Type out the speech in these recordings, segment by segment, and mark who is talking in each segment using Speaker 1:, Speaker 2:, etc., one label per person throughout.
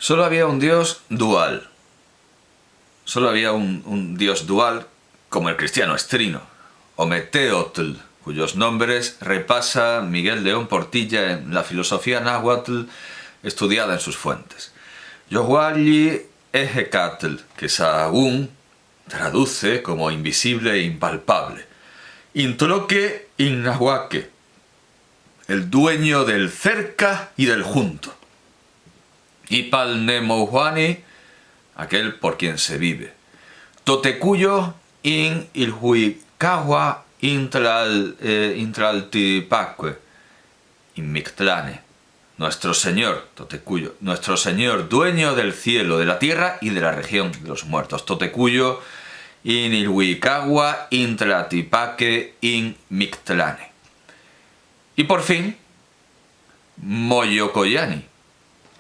Speaker 1: Solo había un dios dual. Solo había un dios dual como el cristiano estrino, Ometeotl, cuyos nombres repasa Miguel León Portilla en la filosofía náhuatl estudiada en sus fuentes. Yohualli Ejecatl, que Sahagún traduce como invisible e impalpable. Intloque Innahuaque, el dueño del cerca y del junto. Ipalnemouhuani, aquel por quien se vive. Totecuyo in ilhuicawa intraltipacue, in Mictlane. Nuestro Señor, Totecuyo, nuestro Señor, dueño del cielo, de la tierra y de la región de los muertos. Totecuyo in ilhuicawa intraltipaque in Mictlane. Y por fin, Moyocoyani,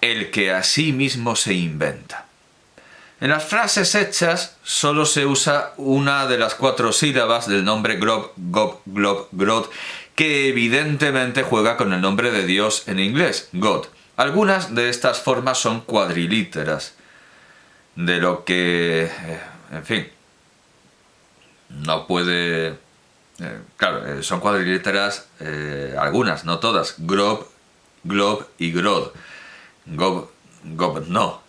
Speaker 1: el que a sí mismo se inventa. En las frases hechas solo se usa una de las 4 sílabas del nombre Grob, Gob, Glob, Grod, que evidentemente juega con el nombre de Dios en inglés, God. Algunas de estas formas son cuadrilíteras, de lo que, en fin, no puede... claro, son cuadrilíteras algunas, no todas. Grob, Glob y Grod. Gob, Gob no.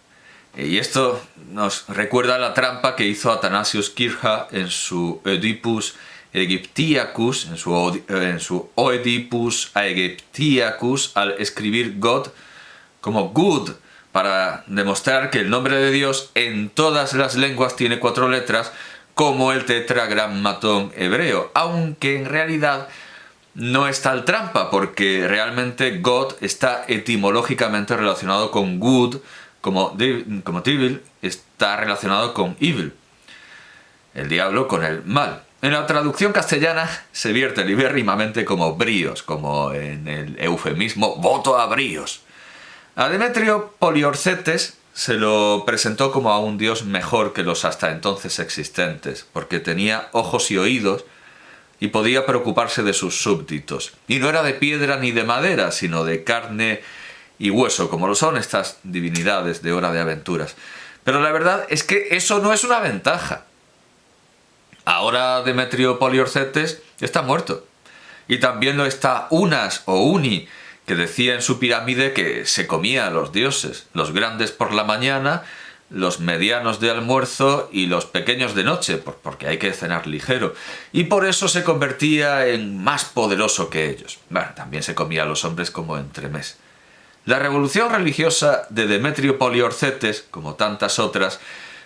Speaker 1: Y esto nos recuerda la trampa que hizo Athanasius Kircher en su Oedipus Aegyptiacus, en su Oedipus Aegyptiacus, al escribir God como good, para demostrar que el nombre de Dios en todas las lenguas tiene 4 letras, como el tetragrammatón hebreo, aunque en realidad no es tal trampa, porque realmente God está etimológicamente relacionado con good, como devil está relacionado con evil, el diablo con el mal. En la traducción castellana se vierte libérrimamente como bríos, como en el eufemismo voto a bríos. A Demetrio Poliorcetes se lo presentó como a un dios mejor que los hasta entonces existentes, porque tenía ojos y oídos y podía preocuparse de sus súbditos. Y no era de piedra ni de madera, sino de carne y hueso, como lo son estas divinidades de Hora de Aventuras. Pero la verdad es que eso no es una ventaja. Ahora Demetrio Poliorcetes está muerto. Y también lo está Unas o Uni, que decía en su pirámide que se comía a los dioses, los grandes por la mañana, los medianos de almuerzo y los pequeños de noche, porque hay que cenar ligero, y por eso se convertía en más poderoso que ellos. Bueno, también se comía a los hombres como entremés. La revolución religiosa de Demetrio Poliorcetes, como tantas otras,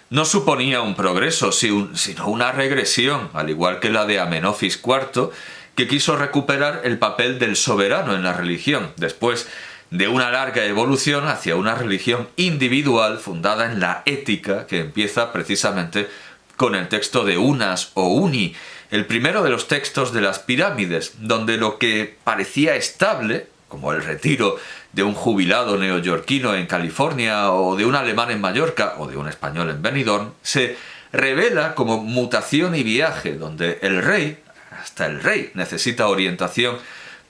Speaker 1: no suponía un progreso, sino una regresión, al igual que la de Amenofis IV, que quiso recuperar el papel del soberano en la religión, después de una larga evolución hacia una religión individual fundada en la ética, que empieza precisamente con el texto de Unas o Uni, el primero de los textos de las pirámides, donde lo que parecía estable, como el retiro de un jubilado neoyorquino en California, o de un alemán en Mallorca, o de un español en Benidorm, se revela como mutación y viaje, donde el rey, hasta el rey, necesita orientación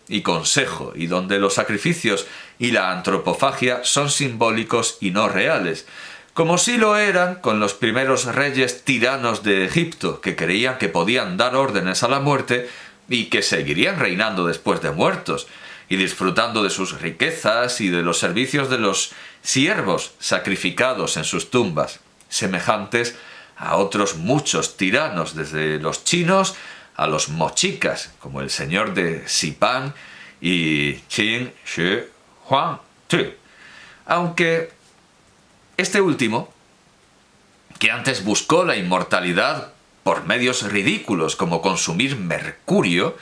Speaker 1: y consejo, y donde los sacrificios y la antropofagia son simbólicos y no reales, como sí lo eran con los primeros reyes tiranos de Egipto, que creían que podían dar órdenes a la muerte y que seguirían reinando después de muertos, y disfrutando de sus riquezas y de los servicios de los siervos sacrificados en sus tumbas, semejantes a otros muchos tiranos, desde los chinos a los mochicas, como el señor de Xipang y Qin Shi Huang Tu. Aunque este último, que antes buscó la inmortalidad por medios ridículos como consumir mercurio,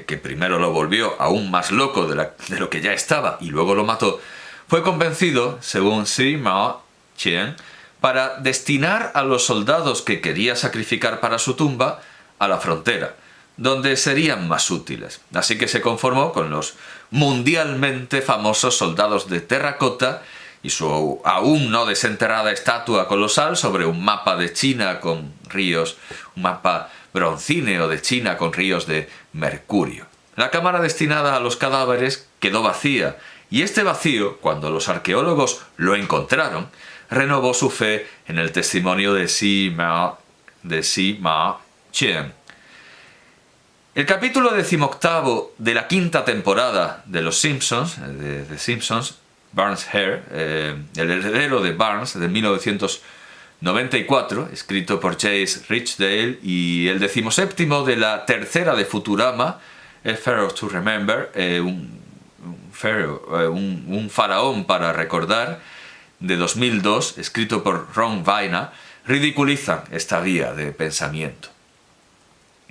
Speaker 1: que primero lo volvió aún más loco de lo que ya estaba y luego lo mató, fue convencido, según Sima Qian, para destinar a los soldados que quería sacrificar para su tumba a la frontera, donde serían más útiles. Así que se conformó con los mundialmente famosos soldados de terracota y su aún no desenterrada estatua colosal sobre un mapa de China con ríos, un mapa broncíneo de China con ríos de mercurio. La cámara destinada a los cadáveres quedó vacía y este vacío, cuando los arqueólogos lo encontraron, renovó su fe en el testimonio de Sima Qian. El capítulo 18º de la quinta temporada de Los Simpsons, de Simpsons, Barnes Hare, el heredero de Barnes, de 1994, escrito por Chase Richdale, y el 17º de la tercera de Futurama, A Pharaoh to Remember, un faraón para recordar, de 2002, escrito por Ron Vaina, ridiculizan esta vía de pensamiento.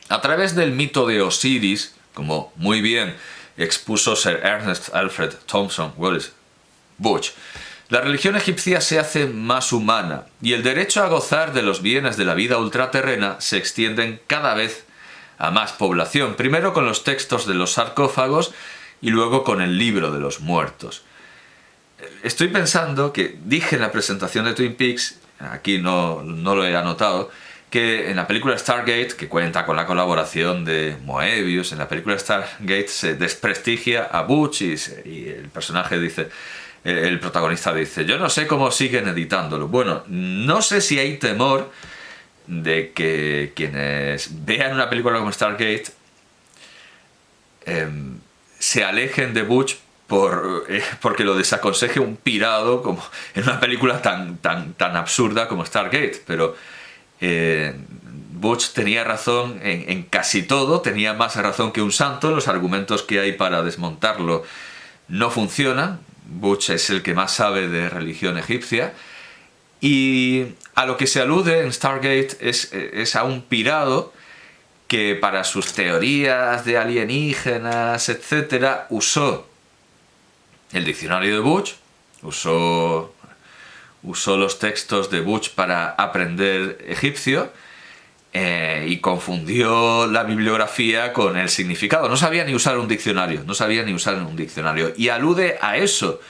Speaker 1: A través del mito de Osiris, como muy bien expuso Sir Ernest Alfred Thompson Wallis Budge, la religión egipcia se hace más humana y el derecho a gozar de los bienes de la vida ultraterrena se extienden cada vez a más población, primero con los textos de los sarcófagos y luego con el libro de los muertos. Estoy pensando que dije en la presentación de Twin Peaks, aquí no lo he anotado, que en la película Stargate, que cuenta con la colaboración de Moebius, en la película Stargate se desprestigia a Butch y el personaje dice, el protagonista dice, yo no sé cómo siguen editándolo. Bueno, no sé si hay temor de que quienes vean una película como Stargate se alejen de Butch porque lo desaconseje un pirado como en una película tan absurda como Stargate, pero Butch tenía razón en casi todo, tenía más razón que un santo, los argumentos que hay para desmontarlo no funcionan. Butch es el que más sabe de religión egipcia, y a lo que se alude en Stargate es a un pirado que para sus teorías de alienígenas, etc., usó el diccionario de Butch, usó los textos de Butch para aprender egipcio y confundió la bibliografía con el significado. No sabía ni usar un diccionario, y alude a eso.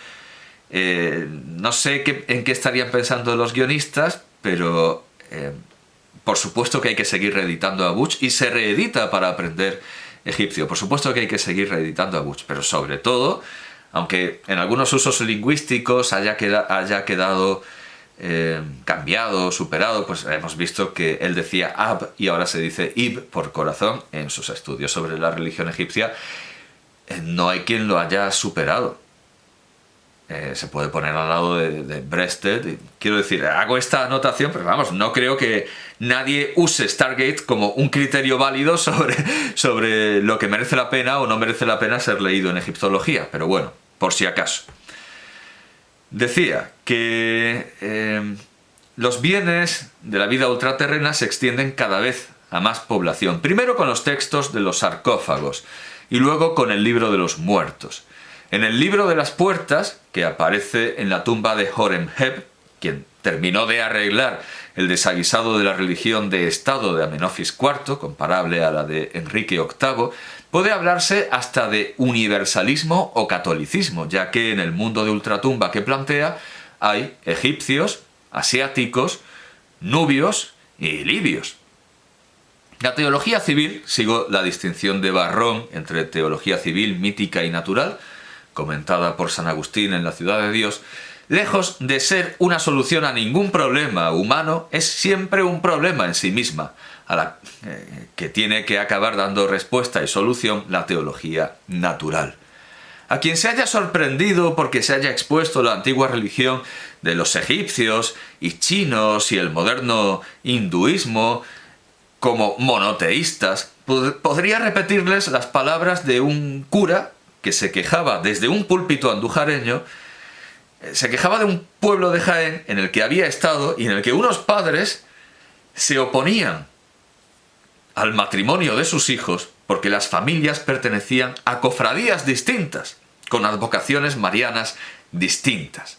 Speaker 1: No sé en qué estarían pensando los guionistas, pero por supuesto que hay que seguir reeditando a Butch, y se reedita para aprender egipcio. Por supuesto que hay que seguir reeditando a Butch, pero sobre todo, aunque en algunos usos lingüísticos haya quedado cambiado, superado, pues hemos visto que él decía Ab y ahora se dice Ib por corazón. En sus estudios sobre la religión egipcia no hay quien lo haya superado. Se puede poner al lado de Breasted. Quiero decir, hago esta anotación, pero vamos, no creo que nadie use Stargate como un criterio válido sobre lo que merece la pena o no merece la pena ser leído en egiptología, pero bueno, por si acaso. Decía que los bienes de la vida ultraterrena se extienden cada vez a más población, primero con los textos de los sarcófagos y luego con el libro de los muertos. En el libro de las puertas, que aparece en la tumba de Horemheb, quien terminó de arreglar el desaguisado de la religión de Estado de Amenofis IV, comparable a la de Enrique VIII, puede hablarse hasta de universalismo o catolicismo, ya que en el mundo de ultratumba que plantea hay egipcios, asiáticos, nubios y libios. La teología civil, sigo la distinción de Barrón entre teología civil, mítica y natural, comentada por San Agustín en La Ciudad de Dios, lejos de ser una solución a ningún problema humano, es siempre un problema en sí misma, a la que tiene que acabar dando respuesta y solución la teología natural. A quien se haya sorprendido porque se haya expuesto la antigua religión de los egipcios y chinos y el moderno hinduismo como monoteístas, podría repetirles las palabras de un cura que se quejaba desde un púlpito andujareño, se quejaba de un pueblo de Jaén en el que había estado y en el que unos padres se oponían al matrimonio de sus hijos porque las familias pertenecían a cofradías distintas, con advocaciones marianas distintas.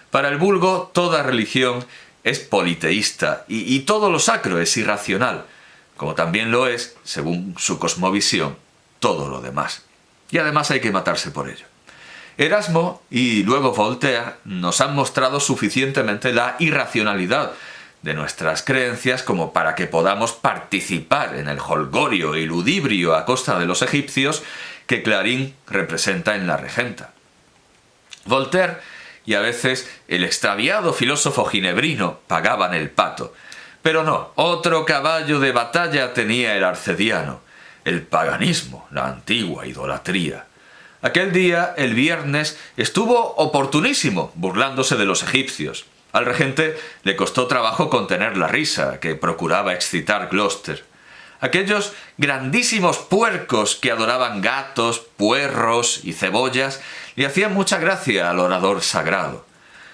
Speaker 1: Para el vulgo, toda religión es politeísta y todo lo sacro es irracional, como también lo es, según su cosmovisión, todo lo demás. Y además hay que matarse por ello. Erasmo y luego Voltaire nos han mostrado suficientemente la irracionalidad de nuestras creencias como para que podamos participar en el jolgorio y ludibrio a costa de los egipcios que Clarín representa en La Regenta. Voltaire y a veces el extraviado filósofo ginebrino pagaban el pato. Pero no, otro caballo de batalla tenía el arcediano: el paganismo, la antigua idolatría. Aquel día, el viernes, estuvo oportunísimo burlándose de los egipcios. Al regente le costó trabajo contener la risa que procuraba excitar Gloucester. Aquellos grandísimos puercos que adoraban gatos, puerros y cebollas le hacían mucha gracia al orador sagrado.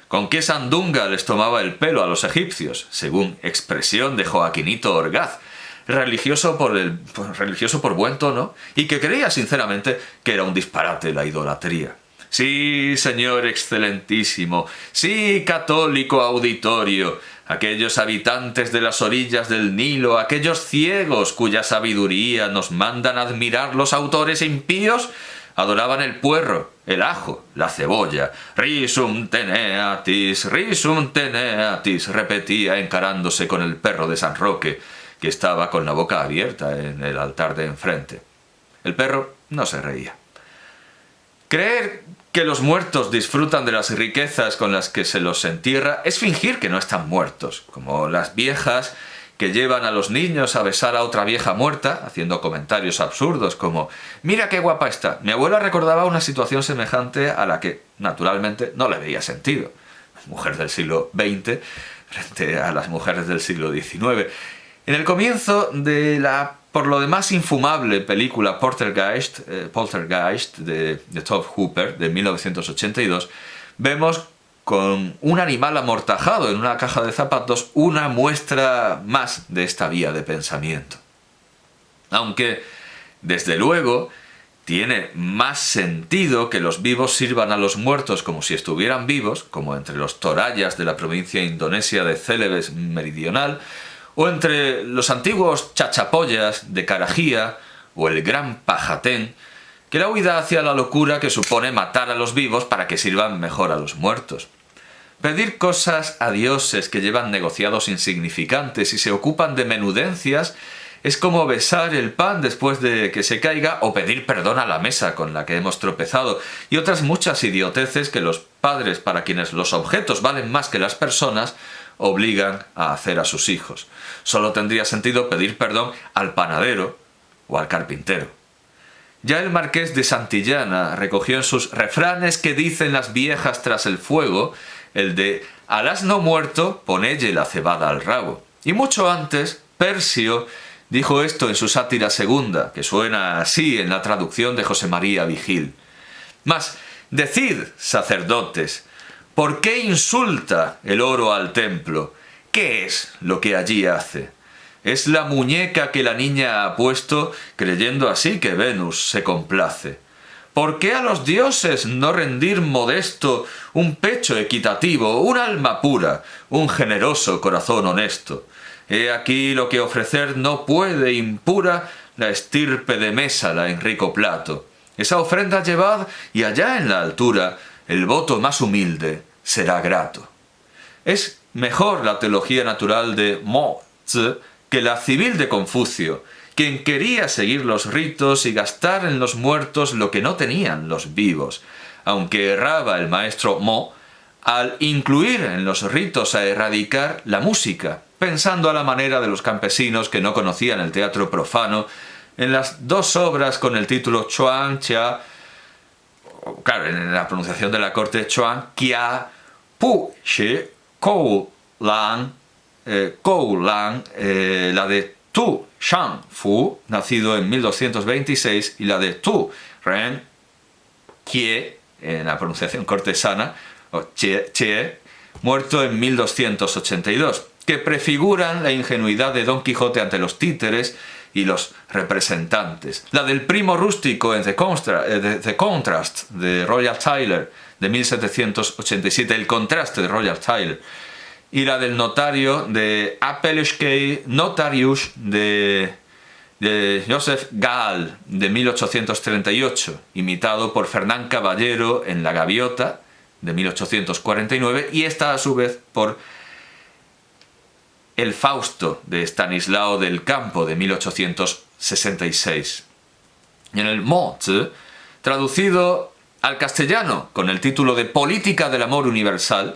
Speaker 1: ¿Con qué sandunga les tomaba el pelo a los egipcios?, según expresión de Joaquinito Orgaz, religioso por buen tono, y que creía sinceramente que era un disparate la idolatría. Sí, señor excelentísimo, sí, católico auditorio, aquellos habitantes de las orillas del Nilo, aquellos ciegos cuya sabiduría nos mandan admirar los autores impíos, adoraban el puerro, el ajo, la cebolla. Risum teneatis, repetía encarándose con el perro de San Roque, que estaba con la boca abierta en el altar de enfrente. El perro no se reía. Creer que los muertos disfrutan de las riquezas con las que se los entierra es fingir que no están muertos, como las viejas que llevan a los niños a besar a otra vieja muerta, haciendo comentarios absurdos como «Mira qué guapa está». Mi abuela recordaba una situación semejante a la que, naturalmente, no le veía sentido. Mujer del siglo XX frente a las mujeres del siglo XIX. En el comienzo de la, por lo demás infumable, película Poltergeist de Tobe Hooper, de 1982, vemos con un animal amortajado en una caja de zapatos una muestra más de esta vía de pensamiento. Aunque, desde luego, tiene más sentido que los vivos sirvan a los muertos como si estuvieran vivos, como entre los torayas de la provincia indonesia de Celebes meridional, o entre los antiguos chachapoyas de Carajía o el gran pajatén, que la huida hacia la locura que supone matar a los vivos para que sirvan mejor a los muertos. Pedir cosas a dioses que llevan negociados insignificantes y se ocupan de menudencias es como besar el pan después de que se caiga o pedir perdón a la mesa con la que hemos tropezado, y otras muchas idioteces que los padres, para quienes los objetos valen más que las personas, obligan a hacer a sus hijos. Solo tendría sentido pedir perdón al panadero o al carpintero. Ya el marqués de Santillana recogió en sus refranes que dicen las viejas tras el fuego el de «al asno muerto ponelle la cebada al rabo». Y mucho antes, Persio dijo esto en su sátira segunda, que suena así en la traducción de José María Vigil. Mas, decid, sacerdotes, ¿por qué insulta el oro al templo? ¿Qué es lo que allí hace? Es la muñeca que la niña ha puesto, creyendo así que Venus se complace. ¿Por qué a los dioses no rendir modesto un pecho equitativo, un alma pura, un generoso corazón honesto? He aquí lo que ofrecer no puede impura la estirpe de Mésala en rico plato. Esa ofrenda llevad y allá en la altura el voto más humilde será grato. Es mejor la teología natural de Mo Tzu que la civil de Confucio, quien quería seguir los ritos y gastar en los muertos lo que no tenían los vivos, aunque erraba el maestro Mo al incluir en los ritos a erradicar la música, pensando a la manera de los campesinos que no conocían el teatro profano, en las dos obras con el título Chuan Chia, claro, en la pronunciación de la corte Chuan Kia Pu Shi Kou Lan, la de Tu Shang Fu, nacido en 1226, y la de Tu Ren Kie, en la pronunciación cortesana, o Chie, muerto en 1282, que prefiguran la ingenuidad de Don Quijote ante los títeres y los representantes. La del primo rústico en The Contrast de Royal Tyler, de 1787, el contraste de Royal Tyler, y la del notario de Appelskei Notarius de Joseph Gall, de 1838, imitado por Fernán Caballero en La Gaviota, de 1849, y esta a su vez por El Fausto, de Estanislao del Campo, de 1866. En el Mo Tzu, traducido Al castellano, con el título de Política del Amor Universal,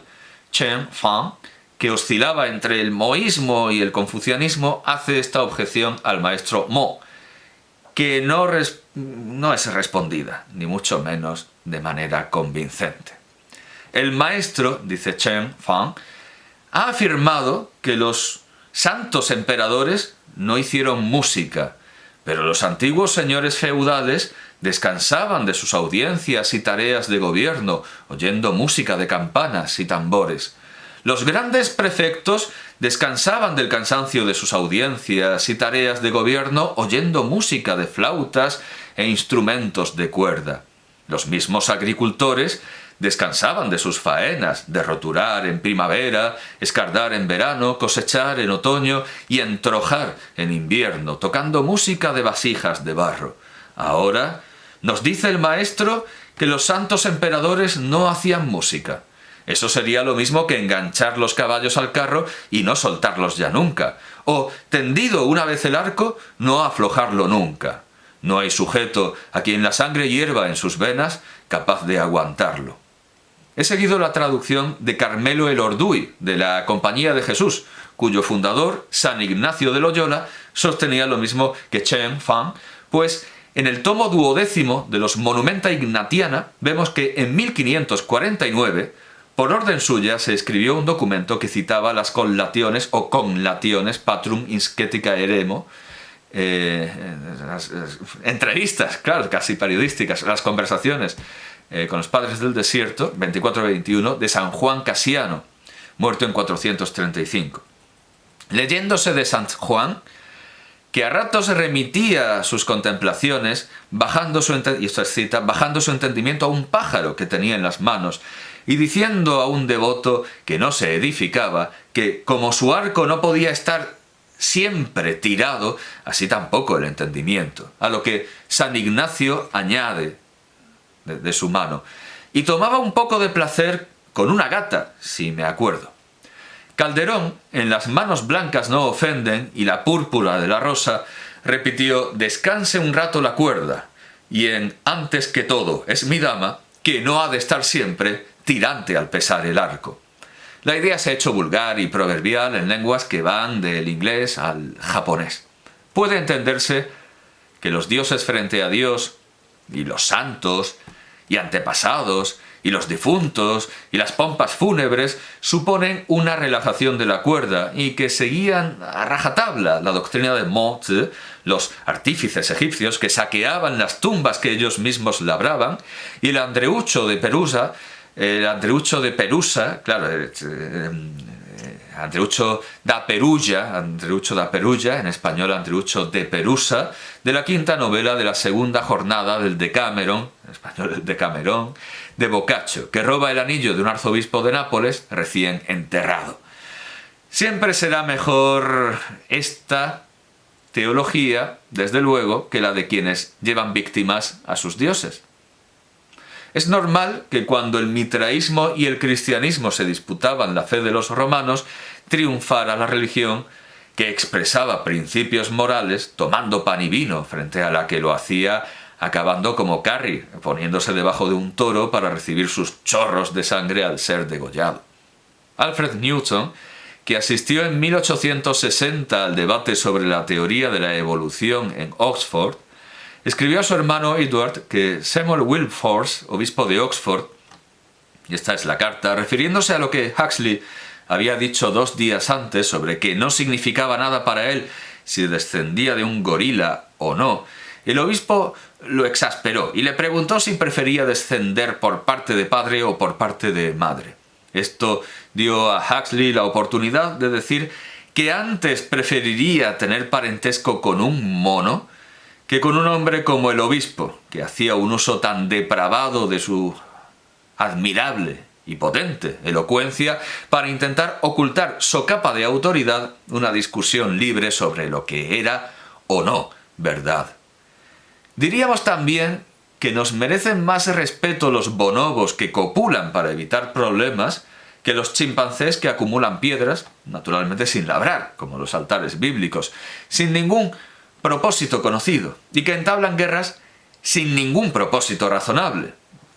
Speaker 1: Chen Fan, que oscilaba entre el moísmo y el confucianismo, hace esta objeción al maestro Mo, que no es respondida, ni mucho menos de manera convincente. El maestro, dice Chen Fan, ha afirmado que los santos emperadores no hicieron música, pero los antiguos señores feudales descansaban de sus audiencias y tareas de gobierno, oyendo música de campanas y tambores. Los grandes prefectos descansaban del cansancio de sus audiencias y tareas de gobierno oyendo música de flautas e instrumentos de cuerda. Los mismos agricultores descansaban de sus faenas, de roturar en primavera, escardar en verano, cosechar en otoño y entrojar en invierno, tocando música de vasijas de barro. Ahora nos dice el maestro que los santos emperadores no hacían música. Eso sería lo mismo que enganchar los caballos al carro y no soltarlos ya nunca. O, tendido una vez el arco, no aflojarlo nunca. No hay sujeto a quien la sangre hierva en sus venas capaz de aguantarlo. He seguido la traducción de Carmelo el Orduy, de la Compañía de Jesús, cuyo fundador, San Ignacio de Loyola, sostenía lo mismo que Chen Fan, pues en el tomo 12 de los Monumenta Ignatiana vemos que en 1549, por orden suya, se escribió un documento que citaba las collationes o conlationes Patrum Inscetica Eremo, las entrevistas, claro, casi periodísticas, las conversaciones con los padres del desierto, 24-21, de San Juan Casiano, muerto en 435. Leyéndose de San Juan, que a ratos remitía sus contemplaciones, bajando su entendimiento a un pájaro que tenía en las manos, y diciendo a un devoto que no se edificaba, que como su arco no podía estar siempre tirado, así tampoco el entendimiento. A lo que San Ignacio añade de su mano, y tomaba un poco de placer con una gata, si me acuerdo. Calderón, en las manos blancas no ofenden y la púrpura de la rosa, repitió descanse un rato la cuerda, y en antes que todo es mi dama, que no ha de estar siempre tirante al pesar el arco. La idea se ha hecho vulgar y proverbial en lenguas que van del inglés al japonés. Puede entenderse que los dioses frente a Dios y los santos y antepasados y los difuntos y las pompas fúnebres suponen una relajación de la cuerda y que seguían a rajatabla la doctrina de Mo Tzu, los artífices egipcios que saqueaban las tumbas que ellos mismos labraban, y el Andreucho de Perusa, claro, Andreucho da Perugia, en español Andreucho de Perusa, de la quinta novela de la segunda jornada del Decameron, en español el Decamerón, de Boccaccio, que roba el anillo de un arzobispo de Nápoles recién enterrado. Siempre será mejor esta teología, desde luego, que la de quienes llevan víctimas a sus dioses. Es normal que cuando el mitraísmo y el cristianismo se disputaban la fe de los romanos, triunfara la religión que expresaba principios morales tomando pan y vino frente a la que lo hacía acabando como Carrie, poniéndose debajo de un toro para recibir sus chorros de sangre al ser degollado. Alfred Newton, que asistió en 1860 al debate sobre la teoría de la evolución en Oxford, escribió a su hermano Edward que Samuel Wilberforce, obispo de Oxford, y esta es la carta, refiriéndose a lo que Huxley había dicho 2 días antes sobre que no significaba nada para él si descendía de un gorila o no, el obispo lo exasperó y le preguntó si prefería descender por parte de padre o por parte de madre. Esto dio a Huxley la oportunidad de decir que antes preferiría tener parentesco con un mono que con un hombre como el obispo, que hacía un uso tan depravado de su admirable y potente elocuencia para intentar ocultar socapa de autoridad una discusión libre sobre lo que era o no verdad. Diríamos también que nos merecen más respeto los bonobos que copulan para evitar problemas que los chimpancés que acumulan piedras, naturalmente sin labrar, como los altares bíblicos, sin ningún propósito conocido, y que entablan guerras sin ningún propósito razonable,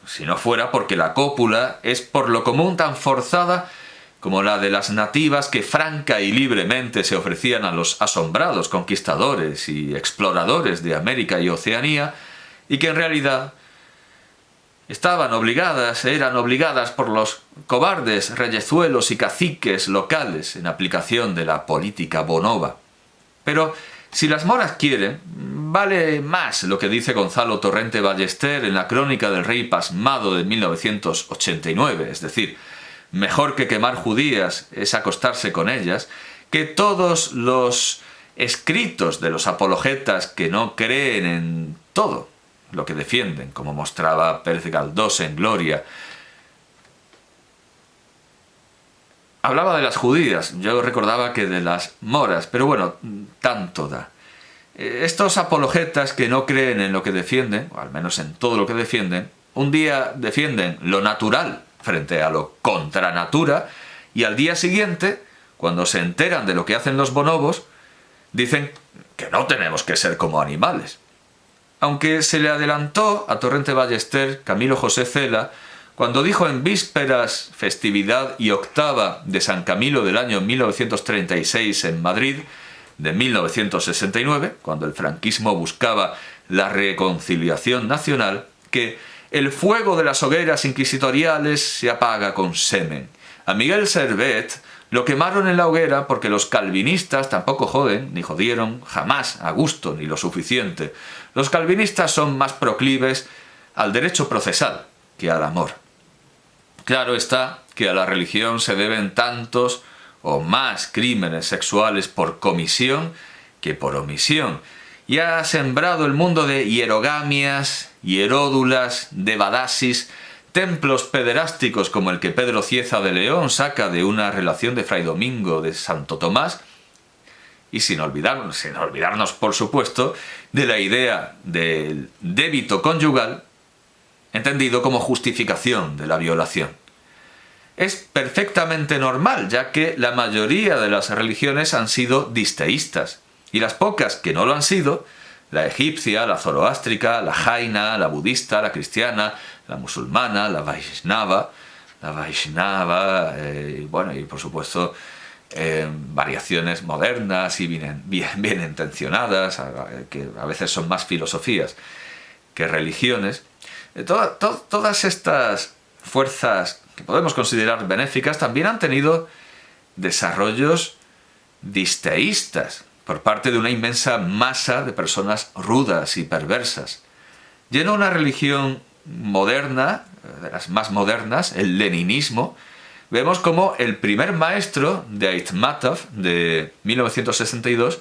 Speaker 1: si no fuera porque la cópula es por lo común tan forzada como la de las nativas que franca y libremente se ofrecían a los asombrados conquistadores y exploradores de América y Oceanía, y que en realidad eran obligadas por los cobardes reyezuelos y caciques locales en aplicación de la política bonova. Pero si las moras quieren, vale más lo que dice Gonzalo Torrente Ballester en la Crónica del Rey Pasmado de 1989, es decir, mejor que quemar judías es acostarse con ellas, que todos los escritos de los apologetas que no creen en todo lo que defienden, como mostraba Pérez Galdós en Gloria. Hablaba de las judías, yo recordaba que de las moras, pero bueno, tanto da. Estos apologetas que no creen en lo que defienden, o al menos en todo lo que defienden, un día defienden lo natural frente a lo contra natura, y al día siguiente, cuando se enteran de lo que hacen los bonobos, dicen que no tenemos que ser como animales. Aunque se le adelantó a Torrente Ballester Camilo José Cela cuando dijo en vísperas, festividad y octava de San Camilo del año 1936 en Madrid, de 1969, cuando el franquismo buscaba la reconciliación nacional, que el fuego de las hogueras inquisitoriales se apaga con semen. A Miguel Servet lo quemaron en la hoguera porque los calvinistas tampoco joden, ni jodieron jamás a gusto ni lo suficiente. Los calvinistas son más proclives al derecho procesal que al amor. Claro está que a la religión se deben tantos o más crímenes sexuales por comisión que por omisión, y ha sembrado el mundo de hierogamias, hieródulas, devadasis, templos pederásticos como el que Pedro Cieza de León saca de una relación de Fray Domingo de Santo Tomás, y sin olvidarnos, por supuesto, de la idea del débito conyugal, entendido como justificación de la violación. Es perfectamente normal, ya que la mayoría de las religiones han sido disteístas, y las pocas que no lo han sido, la egipcia, la zoroástrica, la jaina, la budista, la cristiana, la musulmana, la Vaishnava, y por supuesto variaciones modernas y bien intencionadas, que a veces son más filosofías que religiones. Todas estas fuerzas que podemos considerar benéficas también han tenido desarrollos disteístas por parte de una inmensa masa de personas rudas y perversas. Llega una religión moderna, de las más modernas, el leninismo. Vemos como el primer maestro de Aitmatov, de 1962,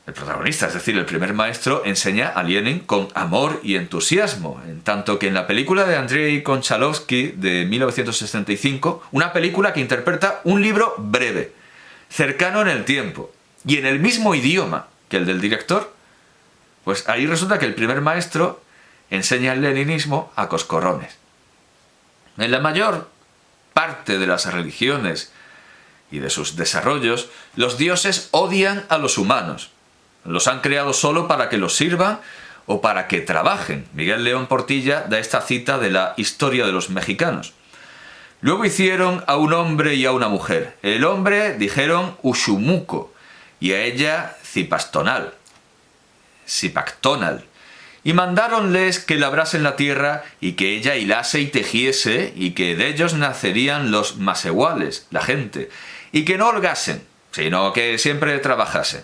Speaker 1: el protagonista, es decir, el primer maestro, enseña a Lenin con amor y entusiasmo, en tanto que en la película de Andrei Konchalovsky de 1965, una película que interpreta un libro breve, cercano en el tiempo y en el mismo idioma que el del director, pues ahí resulta que el primer maestro enseña el leninismo a coscorrones. En la mayor parte de las religiones y de sus desarrollos, los dioses odian a los humanos. Los han creado solo para que los sirvan o para que trabajen. Miguel León Portilla da esta cita de la Historia de los mexicanos. Luego hicieron a un hombre y a una mujer. El hombre dijeron Ushumuco y a ella Zipactonal, y mandáronles que labrasen la tierra y que ella hilase y tejiese y que de ellos nacerían los masehuales, la gente, y que no holgasen, sino que siempre trabajasen.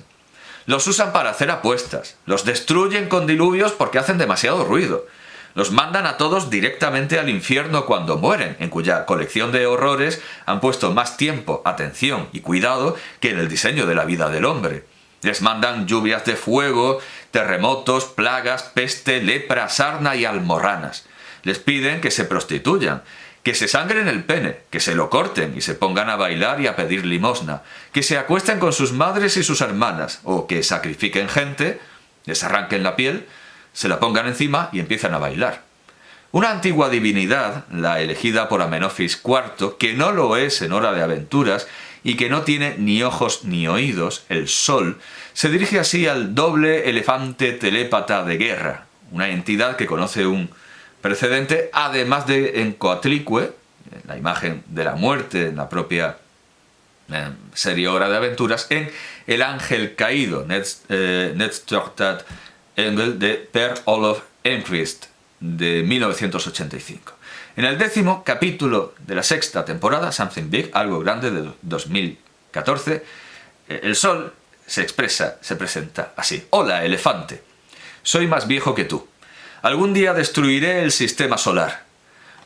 Speaker 1: Los usan para hacer apuestas, los destruyen con diluvios porque hacen demasiado ruido. Los mandan a todos directamente al infierno cuando mueren, en cuya colección de horrores han puesto más tiempo, atención y cuidado que en el diseño de la vida del hombre. Les mandan lluvias de fuego, terremotos, plagas, peste, lepra, sarna y almorranas. Les piden que se prostituyan, que se sangren el pene, que se lo corten y se pongan a bailar y a pedir limosna, que se acuesten con sus madres y sus hermanas, o que sacrifiquen gente, les arranquen la piel, se la pongan encima y empiezan a bailar. Una antigua divinidad, la elegida por Amenofis IV, que no lo es en Hora de Aventuras y que no tiene ni ojos ni oídos, el Sol, se dirige así al doble elefante telépata de guerra, una entidad que conoce un precedente, además de en Coatlicue, la imagen de la muerte en la propia serie Hora de Aventuras, en El Ángel Caído, Nedstörtad Engel, de Per Olof Enquist, de 1985. En el 10º capítulo de la 6ª temporada, Something Big, algo grande, de 2014, el Sol se presenta así. Hola, elefante. Soy más viejo que tú. Algún día destruiré el sistema solar.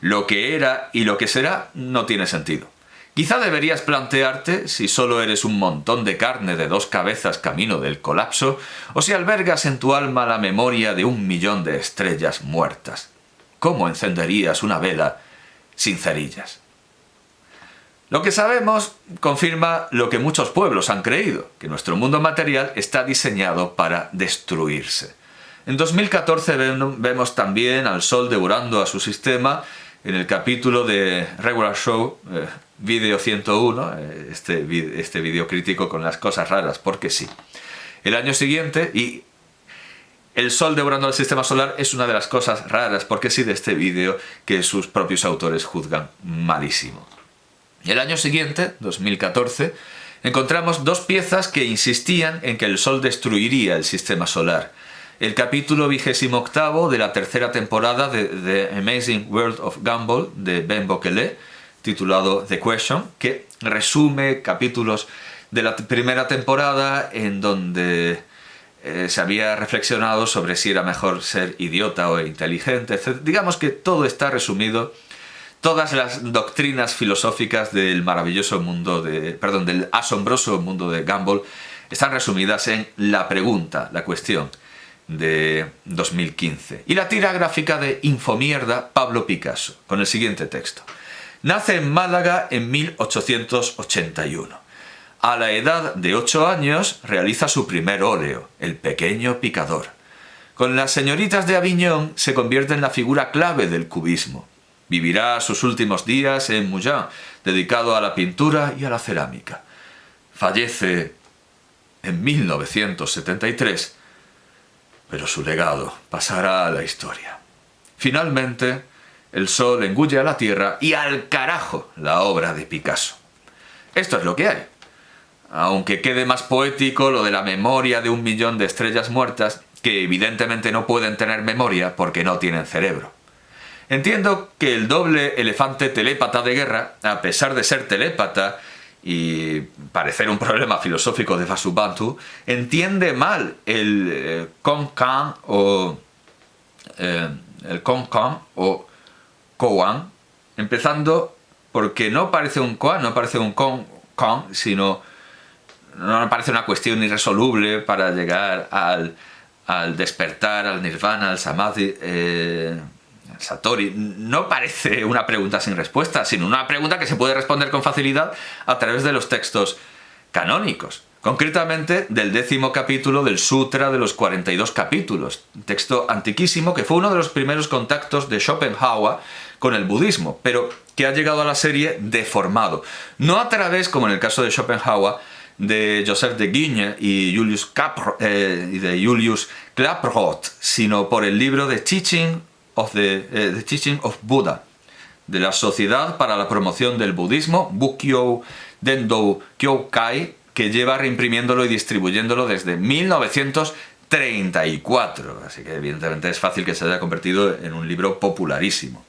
Speaker 1: Lo que era y lo que será no tiene sentido. Quizá deberías plantearte si solo eres un montón de carne de 2 cabezas camino del colapso, o si albergas en tu alma la memoria de 1.000.000 de estrellas muertas. ¿Cómo encenderías una vela sin cerillas? Lo que sabemos confirma lo que muchos pueblos han creído, que nuestro mundo material está diseñado para destruirse. En 2014 vemos también al Sol devorando a su sistema en el capítulo de Regular Show, Vídeo 101, este vídeo crítico con las cosas raras, porque sí. El año siguiente, y el Sol devorando al sistema solar es una de las cosas raras, porque sí, de este vídeo que sus propios autores juzgan malísimo. Y el año siguiente, 2014, encontramos 2 piezas que insistían en que el Sol destruiría el sistema solar. El capítulo 28º de la 3ª temporada de The Amazing World of Gumball, de Ben Bokele, titulado The Question, que resume capítulos de la primera temporada en donde se había reflexionado sobre si era mejor ser idiota o inteligente, etc. Digamos que todo está resumido, todas las doctrinas filosóficas del del asombroso mundo de Gumball están resumidas en la pregunta, la cuestión de 2015. Y la tira gráfica de Infomierda, Pablo Picasso, con el siguiente texto. Nace en Málaga en 1881. A la edad de 8 años realiza su primer óleo, El pequeño picador. Con las señoritas de Aviñón se convierte en la figura clave del cubismo. Vivirá sus últimos días en Moulins, dedicado a la pintura y a la cerámica. Fallece en 1973, pero su legado pasará a la historia. Finalmente, el Sol engulle a la Tierra y al carajo la obra de Picasso. Esto es lo que hay. Aunque quede más poético lo de la memoria de 1.000.000 de estrellas muertas, que evidentemente no pueden tener memoria porque no tienen cerebro. Entiendo que el doble elefante telépata de guerra, a pesar de ser telépata y parecer un problema filosófico de Vasubandhu, entiende mal el Konkan o Koan, empezando porque no parece un Koan, no parece un Kon, sino no me parece una cuestión irresoluble para llegar al despertar, al nirvana, al samadhi, al satori. No parece una pregunta sin respuesta, sino una pregunta que se puede responder con facilidad a través de los textos canónicos. Concretamente del 10º capítulo del Sutra de los 42 capítulos, un texto antiquísimo que fue uno de los primeros contactos de Schopenhauer con el budismo, pero que ha llegado a la serie deformado. No a través, como en el caso de Schopenhauer, de Joseph de Guigne y de Julius Klaproth, sino por el libro The Teaching of Buddha, de la Sociedad para la Promoción del Budismo, Bukkyo Dendou Kyokai, que lleva reimprimiéndolo y distribuyéndolo desde 1934. Así que evidentemente es fácil que se haya convertido en un libro popularísimo.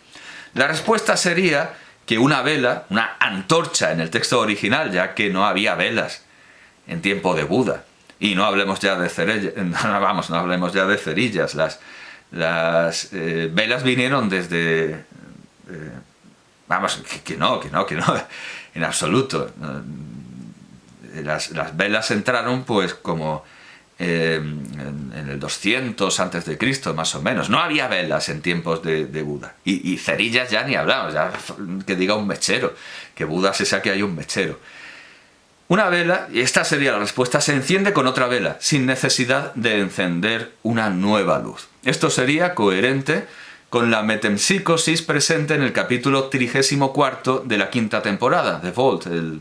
Speaker 1: La respuesta sería que una vela, una antorcha en el texto original, ya que no había velas en tiempo de Buda. Y no hablemos ya de cerillas, no hablemos ya de cerillas. Las velas vinieron desde... que no, en absoluto. Las velas entraron pues como en el 200 antes de Cristo, más o menos. No había velas en tiempos de Buda. Y cerillas ya ni hablamos, ya que diga un mechero, que Buda se saque ahí un mechero. Una vela, y esta sería la respuesta, se enciende con otra vela, sin necesidad de encender una nueva luz. Esto sería coherente con la metempsicosis presente en el capítulo 34 de la 5ª temporada, The Vault, el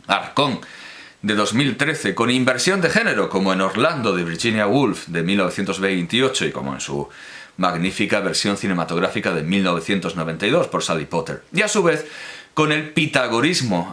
Speaker 1: Arcón, de 2013, con inversión de género, como en Orlando de Virginia Woolf de 1928 y como en su magnífica versión cinematográfica de 1992 por Sally Potter. Y a su vez, con el pitagorismo